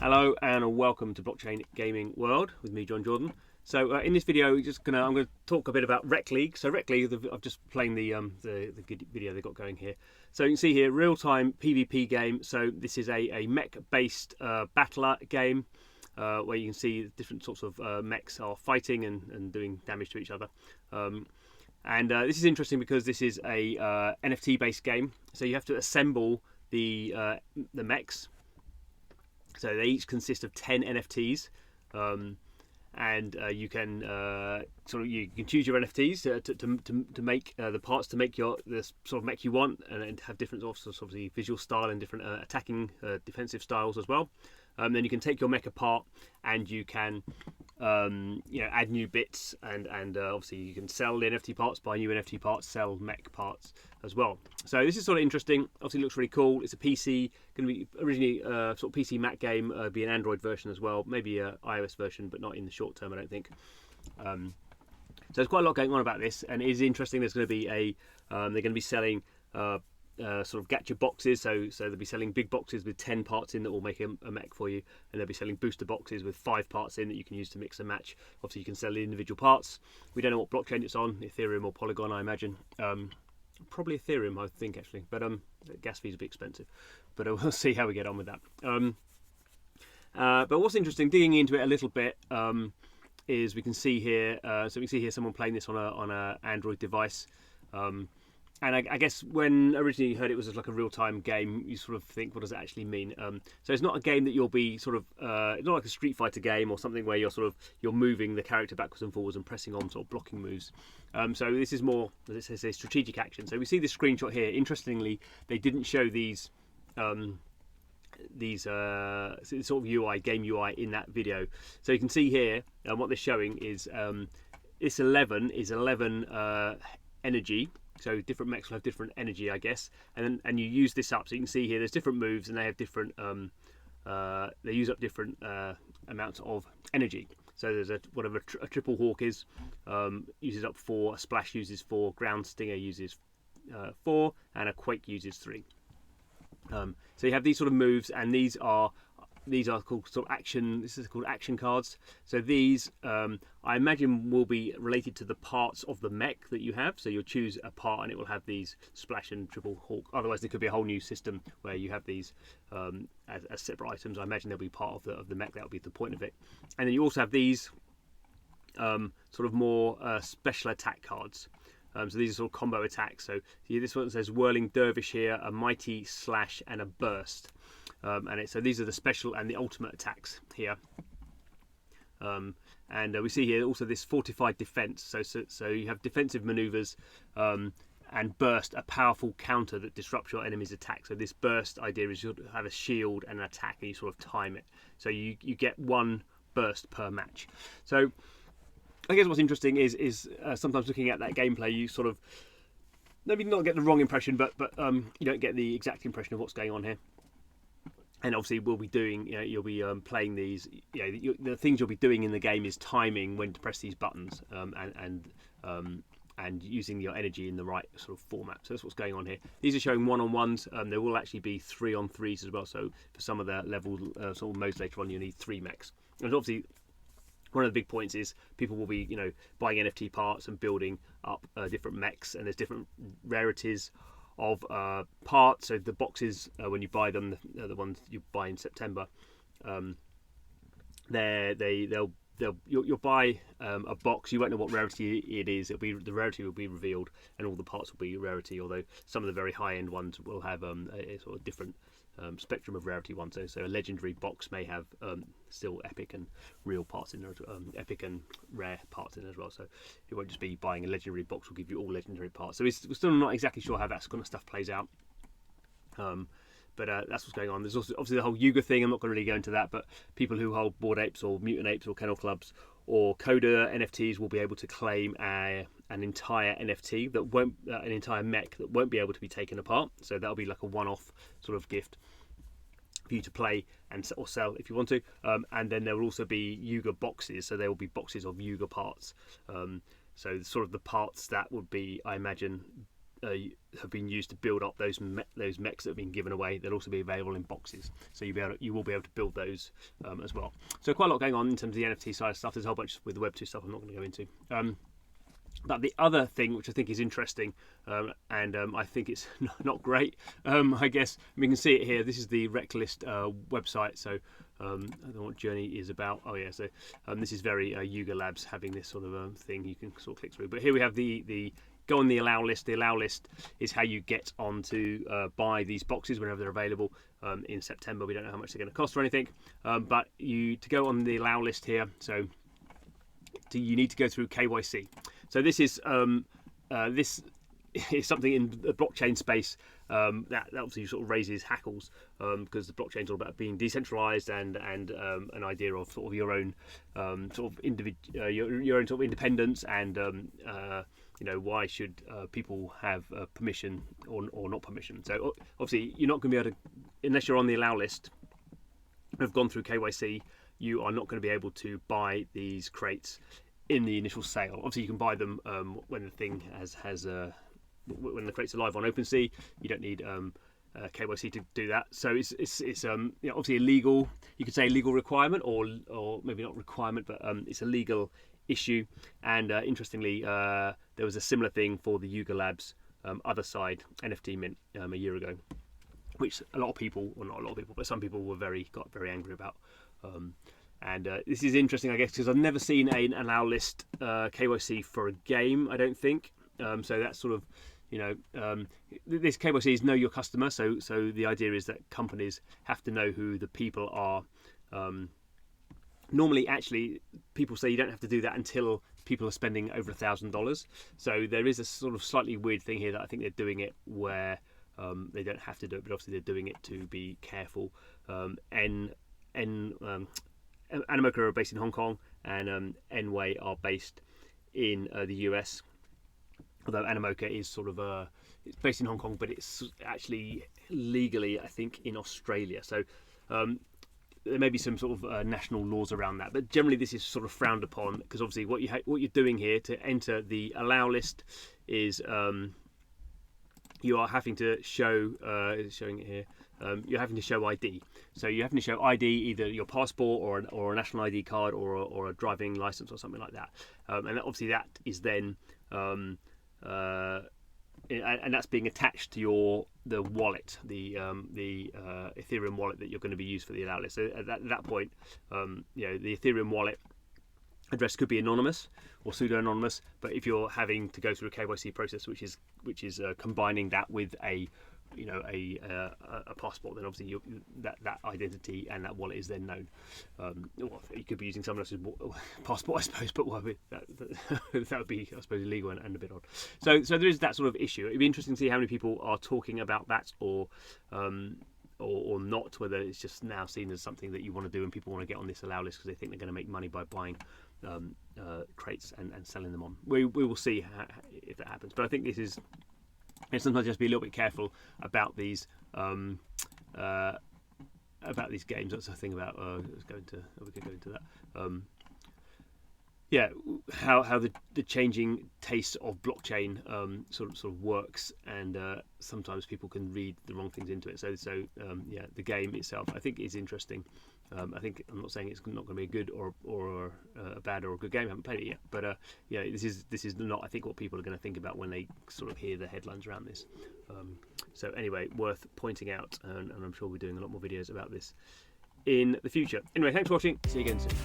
Hello and welcome to Blockchain Gaming World with me, John Jordan. So in this video, I'm going to talk a bit about Rec League. So Rec League, I'm just playing the video they've got going here. So you can see here, real-time PvP game. So this is a mech-based battler game where you can see different sorts of mechs are fighting and doing damage to each other. This is interesting because this is a NFT-based game. So you have to assemble the mechs. So they each consist of 10 NFTs, and you can you can choose your NFTs to make the parts to make the sort of mech you want, and have different obviously visual style and different attacking defensive styles as well. Then you can take your mech apart and you can add new bits, and obviously you can sell the NFT parts, buy new NFT parts, sell mech parts as well. So this is sort of interesting. Obviously it looks really cool. It's a PC, going to be originally sort of PC Mac game, be an Android version as well, maybe an iOS version, but not in the short term, I don't think. So there's quite a lot going on about this, and it is interesting. There's going to be they're going to be selling sort of gacha boxes, so they'll be selling big boxes with 10 parts in that will make a mech for you, and they'll be selling booster boxes with 5 parts in that you can use to mix and match. Obviously you can sell the individual parts. We don't know what blockchain it's on, Ethereum or Polygon, I imagine. Probably Ethereum, I think, actually, but gas fees will be expensive, but we'll see how we get on with that. But what's interesting, digging into it a little bit, is we can see here, someone playing this on a Android device. And I guess when originally you heard it was like a real-time game, you sort of think, what does it actually mean? So it's not a game that you'll be sort of, it's not like a Street Fighter game or something where you're moving the character backwards and forwards and pressing on sort of blocking moves. So this is more, as it says, a strategic action. So we see this screenshot here. Interestingly, they didn't show these sort of UI, game UI in that video. So you can see here, what they're showing is this 11 is 11 energy. So different mechs will have different energy, I guess, and you use this up. So you can see here, there's different moves, and they have different. They use up different amounts of energy. So there's a triple hawk is uses up 4, a splash uses 4, ground stinger uses 4, and a quake uses 3. So you have these sort of moves, and these are called sort of action. This is called action cards. So these, I imagine, will be related to the parts of the mech that you have. So you'll choose a part, and it will have these splash and triple hawk. Otherwise, there could be a whole new system where you have these as separate items. I imagine they'll be part of the mech. That will be the point of it. And then you also have these sort of more special attack cards. So these are sort of combo attacks. So this one says Whirling Dervish here, a Mighty Slash, and a Burst. So these are the special and the ultimate attacks here. We see here also this fortified defense. So you have defensive maneuvers and burst, a powerful counter that disrupts your enemy's attack. So this burst idea is you have a shield and an attack, and you sort of time it. So you get 1 burst per match. So I guess what's interesting is sometimes looking at that gameplay, you sort of maybe not get the wrong impression, but you don't get the exact impression of what's going on here. And obviously, we'll be doing, you'll be playing these. The things you'll be doing in the game is timing when to press these buttons, and using your energy in the right sort of format. So that's what's going on here. These are showing 1-on-1s. There will actually be 3-on-3s as well. So for some of the level sort of modes later on, you need 3 mechs. And obviously, one of the big points is people will be, buying NFT parts and building up different mechs, and there's different rarities of parts. So the boxes, when you buy them, the ones you buy in September, you'll buy a box. You won't know what rarity it is. The rarity will be revealed, and all the parts will be rarity. Although some of the very high end ones will have a sort of different spectrum of rarity ones. So a legendary box may have still epic and real parts in there, epic and rare parts in there as well. So it won't just be buying a legendary box will give you all legendary parts. So we're still not exactly sure how that kind of stuff plays out. But that's what's going on. There's also obviously the whole Yuga thing. I'm not going to really go into that, but people who hold Bored Apes or Mutant Apes or Kennel Clubs or Coda NFTs will be able to claim an entire NFT that won't, an entire mech that won't be able to be taken apart. So that'll be like a one-off sort of gift for you to play or sell if you want to. And then there will also be Yuga boxes. So there will be boxes of Yuga parts. So sort of the parts that would be, I imagine, have been used to build up those mechs that have been given away. They'll also be available in boxes, so you will be able to build those as well. So quite a lot going on in terms of the NFT side of stuff. There's a whole bunch with the Web 2 stuff I'm not going to go into. But the other thing which I think is interesting, and I think it's not great, I guess, we can see it here. This is the Recklist website, so I don't know what Journey is about. Oh yeah, so this is very Yuga Labs having this sort of thing you can sort of click through. But here we have the go on the allow list. The allow list is how you get on to buy these boxes whenever they're available. In September, we don't know how much they're going to cost or anything, but to go on the allow list here, so you need to go through KYC. So this is something in the blockchain space that obviously sort of raises hackles because the blockchain is all about being decentralized and an idea of sort of your own sort of your own sort of independence and why should people have permission or not permission. So obviously you're not going to be able to, unless you're on the allow list, have gone through KYC, you are not going to be able to buy these crates in the initial sale. Obviously you can buy them when the thing when the crates are live on OpenSea. You don't need KYC to do that. So it's obviously a legal, you could say a legal requirement or maybe not requirement, but it's a legal issue. And interestingly, there was a similar thing for the Yuga Labs other side NFT mint a year ago, which a lot of people, or not a lot of people, but some people got very angry about. And this is interesting, I guess, because I've never seen an allow list KYC for a game, I don't think. So that's sort of, this KYC is know your customer. So the idea is that companies have to know who the people are. Normally, actually, people say you don't have to do that until people are spending over $1,000. So there is a sort of slightly weird thing here that I think they're doing it where they don't have to do it, but obviously they're doing it to be careful. Animoca are based in Hong Kong, and Nway are based in the US. Although Animoca is sort of it's based in Hong Kong, but it's actually legally, I think, in Australia. So there may be some sort of national laws around that, but generally this is sort of frowned upon because obviously what you're doing here to enter the allow list is you are having to show showing it here. You're having to show ID. So you're having to show ID, either your passport or a national ID card or a driving license or something like that. And obviously that is then and that's being attached to the wallet, the Ethereum wallet that you're going to be used for the allow list. So at that point, the Ethereum wallet address could be anonymous or pseudo-anonymous, but if you're having to go through a KYC process, which is combining that with a passport, then obviously that identity and that wallet is then known. Well, you could be using someone else's passport, I suppose, but that would be, I suppose, illegal and a bit odd. So there is that sort of issue. It'd be interesting to see how many people are talking about that or not, whether it's just now seen as something that you want to do and people want to get on this allow list because they think they're going to make money by buying crates and selling them on. We will see if that happens, but I think this is. And sometimes just be a little bit careful about these games. That's the thing about. We could go into that. How the changing taste of blockchain sort of works, and sometimes people can read the wrong things into it. So the game itself, I think, is interesting. I'm not saying it's not going to be a good or a bad or a good game. I haven't played it yet, but this is not, I think, what people are going to think about when they sort of hear the headlines around this. So anyway, worth pointing out, and I'm sure we're doing a lot more videos about this in the future. Anyway, thanks for watching. See you again soon.